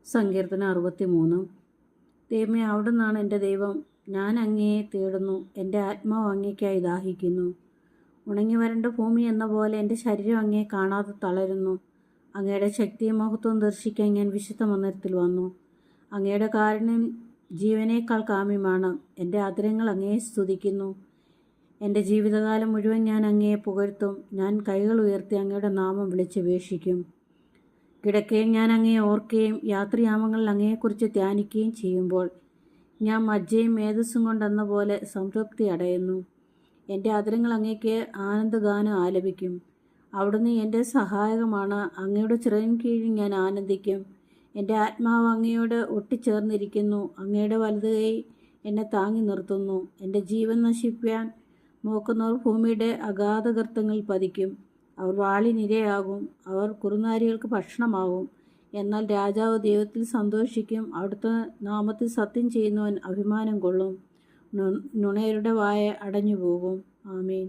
സങ്കീർത്തനം 63. ദൈവമേ, അവിടുന്നാണ് എൻ്റെ ദൈവം. ഞാൻ അങ്ങയെ തേടുന്നു. എൻ്റെ ആത്മാവ് അങ്ങേയ്ക്കായി ദാഹിക്കുന്നു. ഉണങ്ങി വരണ്ട ഭൂമി എന്ന പോലെ എൻ്റെ ശരീരം അങ്ങയെ കാണാതെ തളരുന്നു. അങ്ങയുടെ ശക്തിയും മഹത്വവും ദർശിക്കാൻ ഞാൻ വിശുദ്ധ മന്ദിരത്തിൽ വന്നു. അങ്ങയുടെ കാരുണ്യം ജീവനേക്കാൾ കാമ്യമാണ്. എൻ്റെ അധരങ്ങൾ അങ്ങയെ സ്തുതിക്കുന്നു. എൻ്റെ ജീവിതകാലം മുഴുവൻ ഞാൻ അങ്ങയെ പുകഴ്ത്തും. ഞാൻ കൈകൾ ഉയർത്തി അങ്ങയുടെ നാമം വിളിച്ചപേക്ഷിക്കും. കിടക്കയിൽ ഞാൻ അങ്ങയെ ഓർക്കുകയും യാത്രയാമങ്ങളിൽ അങ്ങയെക്കുറിച്ച് ധ്യാനിക്കുകയും ചെയ്യുമ്പോൾ ഞാൻ മജ്ജയും മേധസ്സും കൊണ്ടെന്ന പോലെ സംതൃപ്തി അടയുന്നു. എൻ്റെ അധരങ്ങൾ അങ്ങയ്ക്ക് ആനന്ദഗാനം ആലപിക്കും. അവിടുന്ന് എൻ്റെ സഹായകമാണ്. അങ്ങയുടെ ചിറകിൻ കീഴിൽ ഞാൻ ആനന്ദിക്കും. എൻ്റെ ആത്മാവ് അങ്ങയോട് ഒട്ടിച്ചേർന്നിരിക്കുന്നു. അങ്ങയുടെ വലതുകൈ എന്നെ താങ്ങി നിർത്തുന്നു. എൻ്റെ ജീവൻ നശിപ്പിക്കാൻ നോക്കുന്നവർ ഭൂമിയുടെ അഗാധഗർത്തങ്ങളിൽ പതിക്കും. അവർ വാളിനിരയാകും. അവർ കുറുനാരികൾക്ക് ഭക്ഷണമാകും. എന്നാൽ രാജാവ് ദൈവത്തിൽ സന്തോഷിക്കും. അവിടുത്തെ നാമത്തിൽ സത്യം ചെയ്യുന്നവൻ അഭിമാനം കൊള്ളും. നുണയരുടെ വായ അടഞ്ഞുപോകും. ആമേൻ.